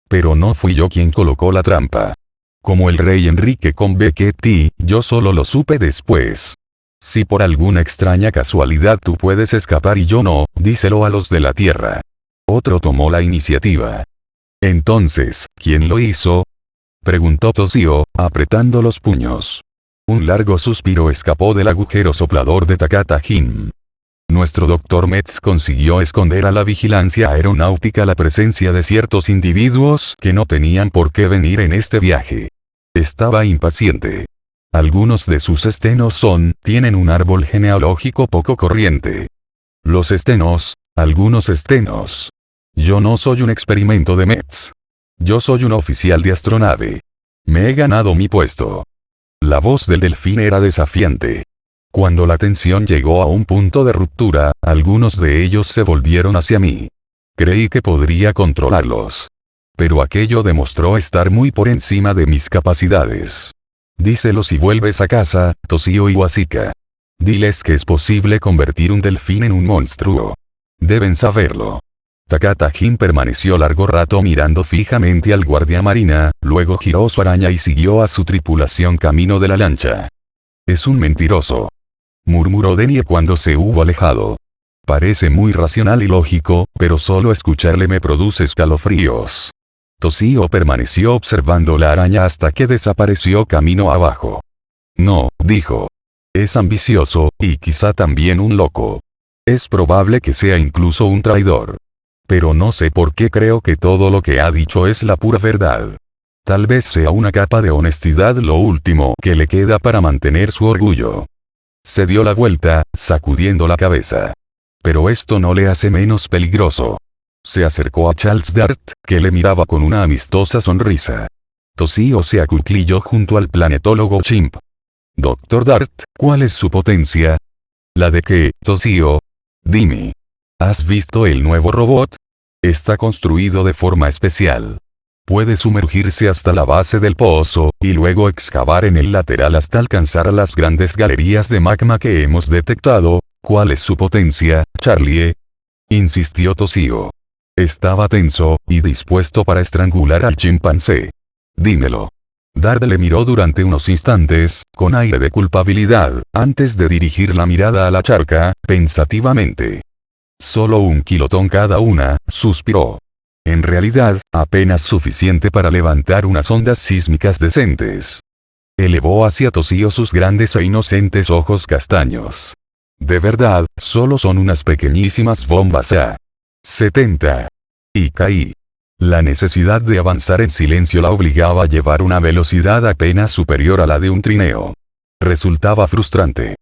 Pero no fui yo quien colocó la trampa. Como el rey Enrique con Beckett, yo solo lo supe después. Si por alguna extraña casualidad tú puedes escapar y yo no, díselo a los de la Tierra. Otro tomó la iniciativa. Entonces, ¿quién lo hizo? Preguntó Toshio, apretando los puños. Un largo suspiro escapó del agujero soplador de Takata-jin. Nuestro Dr. Metz consiguió esconder a la vigilancia aeronáutica la presencia de ciertos individuos que no tenían por qué venir en este viaje. Estaba impaciente. Algunos de sus estenos tienen un árbol genealógico poco corriente. Los estenos, algunos estenos. Yo no soy un experimento de Metz. Yo soy un oficial de astronave. Me he ganado mi puesto. La voz del delfín era desafiante. Cuando la tensión llegó a un punto de ruptura, algunos de ellos se volvieron hacia mí. Creí que podría controlarlos. Pero aquello demostró estar muy por encima de mis capacidades. Díselo si vuelves a casa, Toshio Iwasaka. Diles que es posible convertir un delfín en un monstruo. Deben saberlo. Takata-jin permaneció largo rato mirando fijamente al guardia marina, luego giró su araña y siguió a su tripulación camino de la lancha. Es un mentiroso. Murmuró Denie cuando se hubo alejado. Parece muy racional y lógico, pero solo escucharle me produce escalofríos. Toshio permaneció observando la araña hasta que desapareció camino abajo. No, dijo. Es ambicioso, y quizá también un loco. Es probable que sea incluso un traidor. Pero no sé por qué creo que todo lo que ha dicho es la pura verdad. Tal vez sea una capa de honestidad lo último que le queda para mantener su orgullo. Se dio la vuelta, sacudiendo la cabeza. Pero esto no le hace menos peligroso. Se acercó a Charles Dart, que le miraba con una amistosa sonrisa. Toshio se acuclilló junto al planetólogo Chimp. Dr. Dart, ¿cuál es su potencia? ¿La de qué, Toshio? Dime. ¿Has visto el nuevo robot? Está construido de forma especial. Puede sumergirse hasta la base del pozo, y luego excavar en el lateral hasta alcanzar las grandes galerías de magma que hemos detectado. ¿Cuál es su potencia, Charlie? Insistió Toshio. Estaba tenso, y dispuesto para estrangular al chimpancé. Dímelo. Dart le miró durante unos instantes, con aire de culpabilidad, antes de dirigir la mirada a la charca, pensativamente. Solo 1 kilotón cada una, suspiró. En realidad, apenas suficiente para levantar unas ondas sísmicas decentes. Elevó hacia Toshio sus grandes e inocentes ojos castaños. De verdad, solo son unas pequeñísimas bombas a 70. Y caí. La necesidad de avanzar en silencio la obligaba a llevar una velocidad apenas superior a la de un trineo. Resultaba frustrante.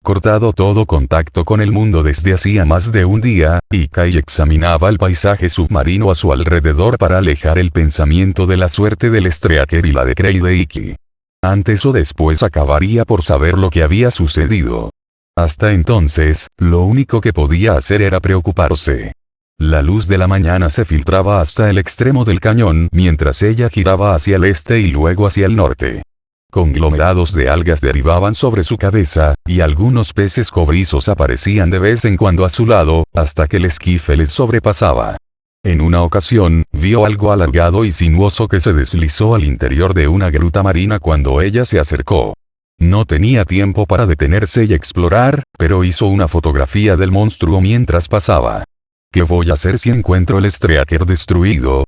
Cortado todo contacto con el mundo desde hacía más de un día, Ikki examinaba el paisaje submarino a su alrededor para alejar el pensamiento de la suerte del Streaker y la de Kreideki. Antes o después acabaría por saber lo que había sucedido. Hasta entonces, lo único que podía hacer era preocuparse. La luz de la mañana se filtraba hasta el extremo del cañón mientras ella giraba hacia el este y luego hacia el norte. Conglomerados de algas derivaban sobre su cabeza, y algunos peces cobrizos aparecían de vez en cuando a su lado, hasta que el esquife les sobrepasaba. En una ocasión, vio algo alargado y sinuoso que se deslizó al interior de una gruta marina cuando ella se acercó. No tenía tiempo para detenerse y explorar, pero hizo una fotografía del monstruo mientras pasaba. ¿Qué voy a hacer si encuentro el Streaker destruido?,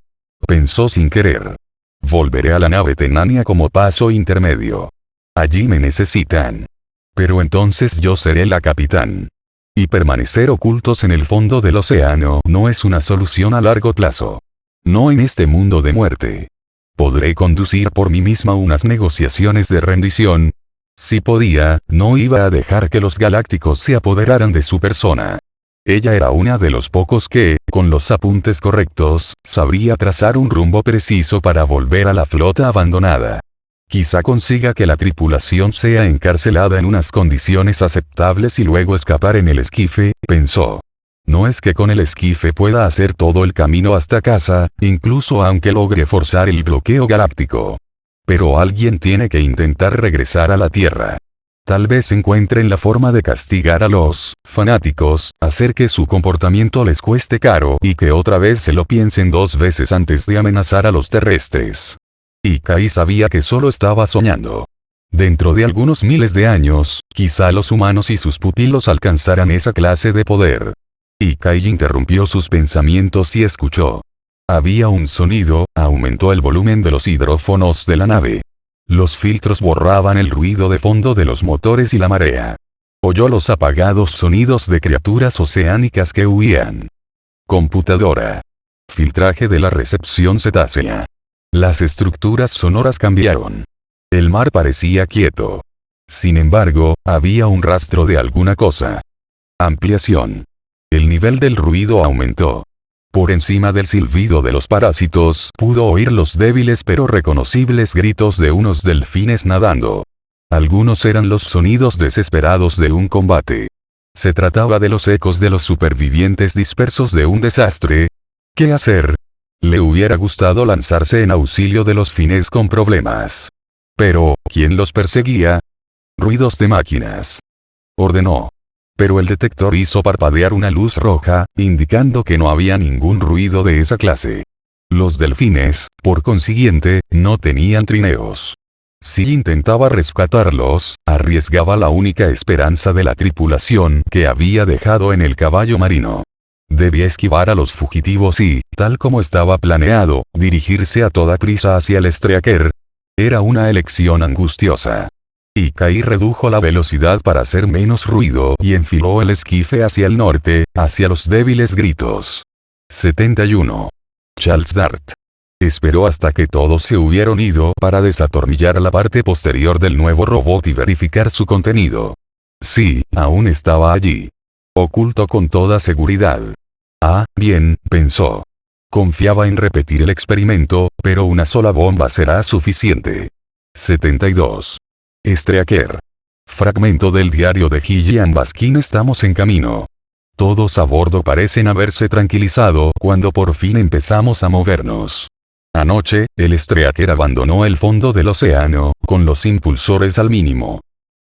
pensó sin querer. Volveré a la nave Tenania como paso intermedio. Allí me necesitan. Pero entonces yo seré la capitán. Y permanecer ocultos en el fondo del océano no es una solución a largo plazo. No en este mundo de muerte. ¿Podré conducir por mí misma unas negociaciones de rendición? Si podía, no iba a dejar que los galácticos se apoderaran de su persona. Ella era una de los pocos que, con los apuntes correctos, sabría trazar un rumbo preciso para volver a la flota abandonada. Quizá consiga que la tripulación sea encarcelada en unas condiciones aceptables y luego escapar en el esquife, pensó. No es que con el esquife pueda hacer todo el camino hasta casa, incluso aunque logre forzar el bloqueo galáctico. Pero alguien tiene que intentar regresar a la Tierra. Tal vez encuentren la forma de castigar a los fanáticos, hacer que su comportamiento les cueste caro y que otra vez se lo piensen 2 veces antes de amenazar a los terrestres. Ikki sabía que solo estaba soñando. Dentro de algunos miles de años, quizá los humanos y sus pupilos alcanzaran esa clase de poder. Ikki interrumpió sus pensamientos y escuchó. Había un sonido, aumentó el volumen de los hidrófonos de la nave. Los filtros borraban el ruido de fondo de los motores y la marea. Oyó los apagados sonidos de criaturas oceánicas que huían. Computadora. Filtraje de la recepción cetácea. Las estructuras sonoras cambiaron. El mar parecía quieto. Sin embargo, había un rastro de alguna cosa. Ampliación. El nivel del ruido aumentó. Por encima del silbido de los parásitos, pudo oír los débiles pero reconocibles gritos de unos delfines nadando. Algunos eran los sonidos desesperados de un combate. Se trataba de los ecos de los supervivientes dispersos de un desastre. ¿Qué hacer? Le hubiera gustado lanzarse en auxilio de los fines con problemas. Pero, ¿quién los perseguía? Ruidos de máquinas. Ordenó. Pero el detector hizo parpadear una luz roja, indicando que no había ningún ruido de esa clase. Los delfines, por consiguiente, no tenían trineos. Si intentaba rescatarlos, arriesgaba la única esperanza de la tripulación que había dejado en el caballo marino. Debía esquivar a los fugitivos y, tal como estaba planeado, dirigirse a toda prisa hacia el Streaker. Era una elección angustiosa. Ikki redujo la velocidad para hacer menos ruido y enfiló el esquife hacia el norte, hacia los débiles gritos. 71. Charles Dart. Esperó hasta que todos se hubieron ido para desatornillar la parte posterior del nuevo robot y verificar su contenido. Sí, aún estaba allí. Oculto con toda seguridad. Ah, bien, pensó. Confiaba en repetir el experimento, pero una sola bomba será suficiente. 72. Streaker. Fragmento del diario de Gillian Baskin. Estamos en camino. Todos a bordo parecen haberse tranquilizado cuando por fin empezamos a movernos. Anoche, el Streaker abandonó el fondo del océano, con los impulsores al mínimo.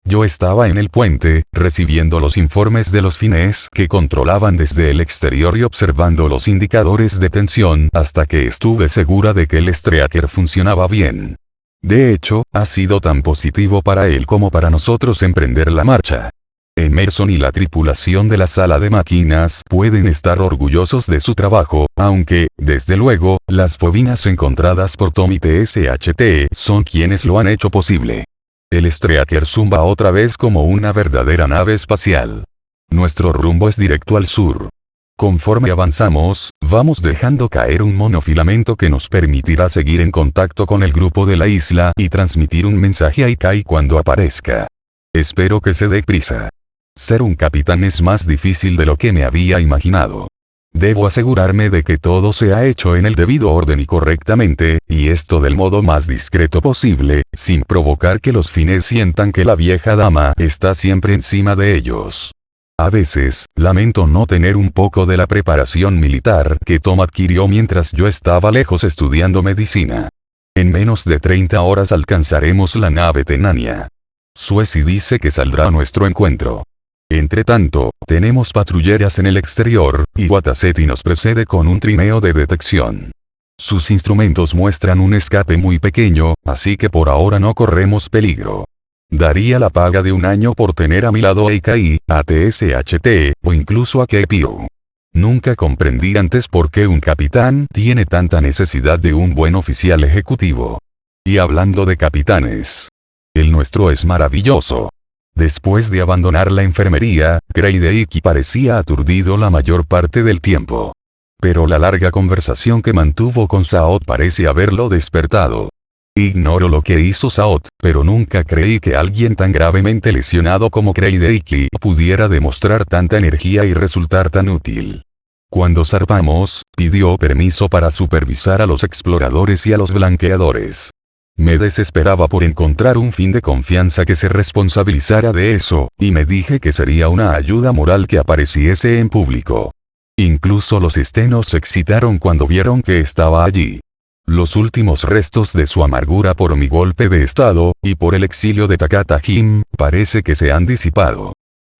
Yo estaba en el puente, recibiendo los informes de los fines que controlaban desde el exterior y observando los indicadores de tensión hasta que estuve segura de que el Streaker funcionaba bien. De hecho, ha sido tan positivo para él como para nosotros emprender la marcha. Emerson y la tripulación de la sala de máquinas pueden estar orgullosos de su trabajo, aunque, desde luego, las fobinas encontradas por Tommy TSHT son quienes lo han hecho posible. El Streaker zumba otra vez como una verdadera nave espacial. Nuestro rumbo es directo al sur. Conforme avanzamos, vamos dejando caer un monofilamento que nos permitirá seguir en contacto con el grupo de la isla y transmitir un mensaje a Ikki cuando aparezca. Espero que se dé prisa. Ser un capitán es más difícil de lo que me había imaginado. Debo asegurarme de que todo se ha hecho en el debido orden y correctamente, y esto del modo más discreto posible, sin provocar que los fines sientan que la vieja dama está siempre encima de ellos. A veces, lamento no tener un poco de la preparación militar que Tom adquirió mientras yo estaba lejos estudiando medicina. En menos de 30 horas alcanzaremos la nave Tenania. Suezi dice que saldrá a nuestro encuentro. Entre tanto, tenemos patrulleras en el exterior, y Watasetti nos precede con un trineo de detección. Sus instrumentos muestran un escape muy pequeño, así que por ahora no corremos peligro. Daría la paga de un año por tener a mi lado a Ikai, a TSHT, o incluso a Kepio. Nunca comprendí antes por qué un capitán tiene tanta necesidad de un buen oficial ejecutivo. Y hablando de capitanes, el nuestro es maravilloso. Después de abandonar la enfermería, Kreideiki parecía aturdido la mayor parte del tiempo. Pero la larga conversación que mantuvo con Saot parece haberlo despertado. Ignoro lo que hizo Saot, pero nunca creí que alguien tan gravemente lesionado como Kreideiki pudiera demostrar tanta energía y resultar tan útil. Cuando zarpamos, pidió permiso para supervisar a los exploradores y a los blanqueadores. Me desesperaba por encontrar un fin de confianza que se responsabilizara de eso, y me dije que sería una ayuda moral que apareciese en público. Incluso los estenos se excitaron cuando vieron que estaba allí. Los últimos restos de su amargura por mi golpe de estado, y por el exilio de Takata Jim, parece que se han disipado.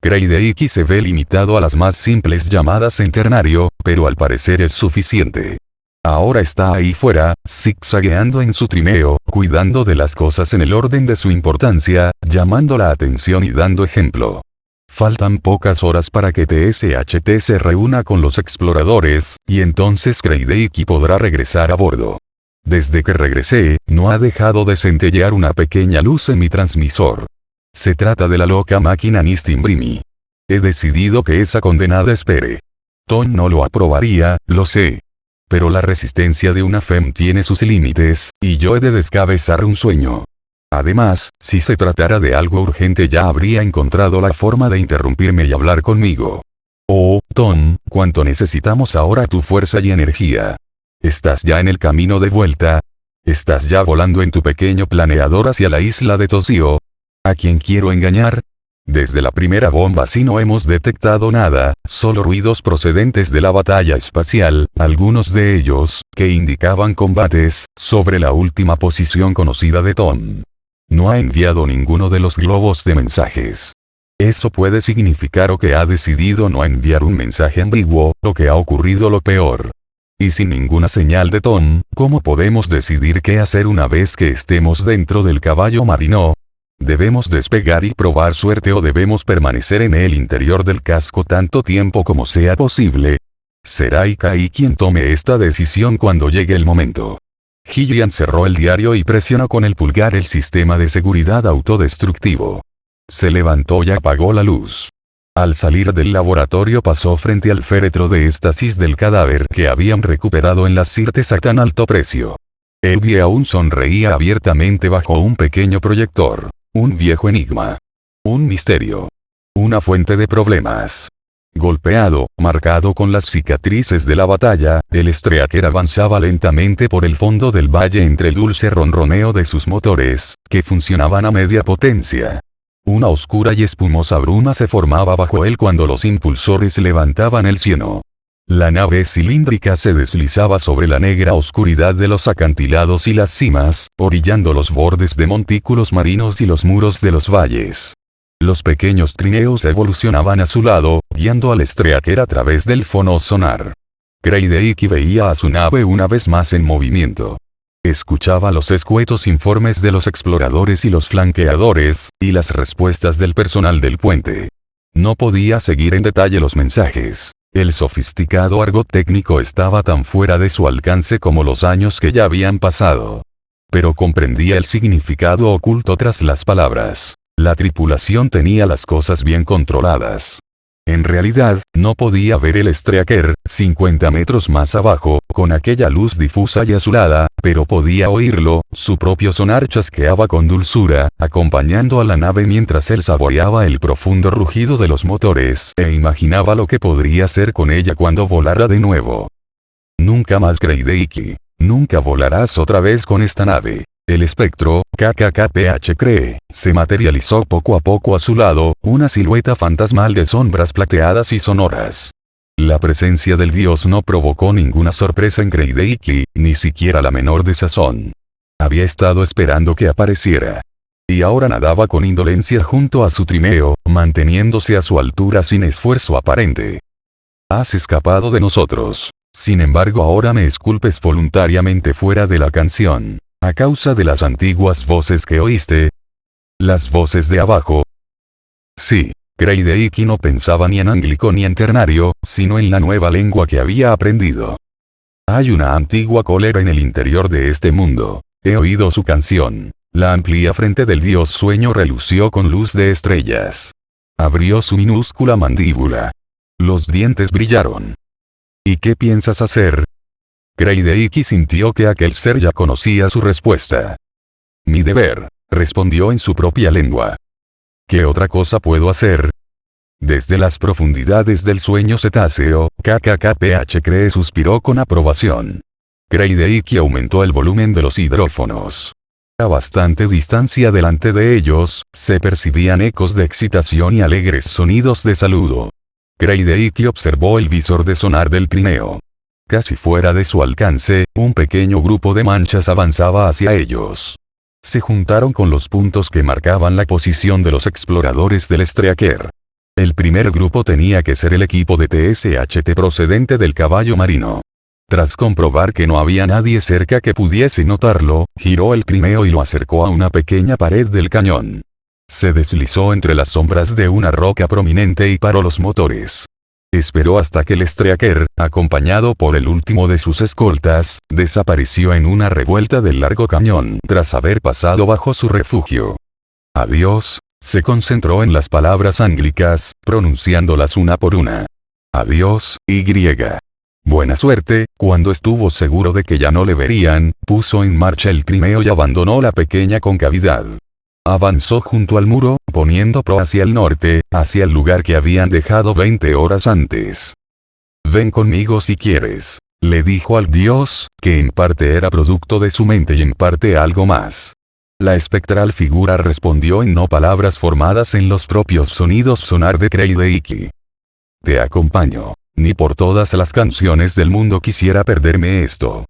Kreideiki se ve limitado a las más simples llamadas en ternario, pero al parecer es suficiente. Ahora está ahí fuera, zigzagueando en su trineo, cuidando de las cosas en el orden de su importancia, llamando la atención y dando ejemplo. Faltan pocas horas para que TSHT se reúna con los exploradores, y entonces Kreideiki podrá regresar a bordo. Desde que regresé, no ha dejado de centellear una pequeña luz en mi transmisor. Se trata de la loca máquina Nistimbrimi. He decidido que esa condenada espere. Tom no lo aprobaría, lo sé. Pero la resistencia de una FEM tiene sus límites, y yo he de descabezar un sueño. Además, si se tratara de algo urgente ya habría encontrado la forma de interrumpirme y hablar conmigo. Oh, Tom, cuánto necesitamos ahora tu fuerza y energía. ¿Estás ya en el camino de vuelta? ¿Estás ya volando en tu pequeño planeador hacia la isla de Toshio? ¿A quién quiero engañar? Desde la primera bomba sí no hemos detectado nada, solo ruidos procedentes de la batalla espacial, algunos de ellos, que indicaban combates, sobre la última posición conocida de Tom. No ha enviado ninguno de los globos de mensajes. Eso puede significar o que ha decidido no enviar un mensaje ambiguo, o que ha ocurrido lo peor. Y sin ninguna señal de Tom, ¿cómo podemos decidir qué hacer una vez que estemos dentro del caballo marino? ¿Debemos despegar y probar suerte o debemos permanecer en el interior del casco tanto tiempo como sea posible? Será Ikai quien tome esta decisión cuando llegue el momento. Gillian cerró el diario y presionó con el pulgar el sistema de seguridad autodestructivo. Se levantó y apagó la luz. Al salir del laboratorio pasó frente al féretro de éxtasis del cadáver que habían recuperado en las Sirtes a tan alto precio. Elvie aún sonreía abiertamente bajo un pequeño proyector. Un viejo enigma. Un misterio. Una fuente de problemas. Golpeado, marcado con las cicatrices de la batalla, el Streaker avanzaba lentamente por el fondo del valle entre el dulce ronroneo de sus motores, que funcionaban a media potencia. Una oscura y espumosa bruma se formaba bajo él cuando los impulsores levantaban el cieno. La nave cilíndrica se deslizaba sobre la negra oscuridad de los acantilados y las cimas, orillando los bordes de montículos marinos y los muros de los valles. Los pequeños trineos evolucionaban a su lado, guiando al Streaker a través del fono sonar. Kreideiki veía a su nave una vez más en movimiento. Escuchaba los escuetos informes de los exploradores y los flanqueadores, y las respuestas del personal del puente. No podía seguir en detalle los mensajes. El sofisticado argot técnico estaba tan fuera de su alcance como los años que ya habían pasado. Pero comprendía el significado oculto tras las palabras. La tripulación tenía las cosas bien controladas. En realidad, no podía ver el Streaker, 50 metros más abajo, con aquella luz difusa y azulada, pero podía oírlo, su propio sonar chasqueaba con dulzura, acompañando a la nave mientras él saboreaba el profundo rugido de los motores, e imaginaba lo que podría ser con ella cuando volara de nuevo. Nunca más, Kreideiki. Nunca volarás otra vez con esta nave. El espectro, KKKPH cree, se materializó poco a poco a su lado, una silueta fantasmal de sombras plateadas y sonoras. La presencia del dios no provocó ninguna sorpresa en Kreideiki, ni siquiera la menor desazón. Había estado esperando que apareciera. Y ahora nadaba con indolencia junto a su trineo, manteniéndose a su altura sin esfuerzo aparente. Has escapado de nosotros. Sin embargo, ahora me esculpes voluntariamente fuera de la canción. A causa de las antiguas voces que oíste. ¿Las voces de abajo? Sí. Kreideiki no pensaba ni en anglico ni en ternario, sino en la nueva lengua que había aprendido. Hay una antigua cólera en el interior de este mundo. He oído su canción. La amplia frente del dios sueño relució con luz de estrellas. Abrió su minúscula mandíbula. Los dientes brillaron. ¿Y qué piensas hacer? Kreideiki sintió que aquel ser ya conocía su respuesta. Mi deber, respondió en su propia lengua. ¿Qué otra cosa puedo hacer? Desde las profundidades del sueño cetáceo, KKKPH cree suspiró con aprobación. Kreideiki aumentó el volumen de los hidrófonos. A bastante distancia delante de ellos, se percibían ecos de excitación y alegres sonidos de saludo. Kreideiki observó el visor de sonar del trineo. Casi fuera de su alcance, un pequeño grupo de manchas avanzaba hacia ellos. Se juntaron con los puntos que marcaban la posición de los exploradores del Streaker. El primer grupo tenía que ser el equipo de TSHT procedente del caballo marino. Tras comprobar que no había nadie cerca que pudiese notarlo, giró el trineo y lo acercó a una pequeña pared del cañón. Se deslizó entre las sombras de una roca prominente y paró los motores. Esperó hasta que el Streaker, acompañado por el último de sus escoltas, desapareció en una revuelta del largo cañón tras haber pasado bajo su refugio. Adiós, se concentró en las palabras ánglicas, pronunciándolas una por una. Adiós, Y. Buena suerte. Cuando estuvo seguro de que ya no le verían, puso en marcha el trineo y abandonó la pequeña concavidad. Avanzó junto al muro, poniendo pro hacia el norte, hacia el lugar que habían dejado 20 horas antes. Ven conmigo si quieres, le dijo al dios, que en parte era producto de su mente y en parte algo más. La espectral figura respondió en no palabras formadas en los propios sonidos sonar de Kreideiki. Te acompaño. Ni por todas las canciones del mundo quisiera perderme esto.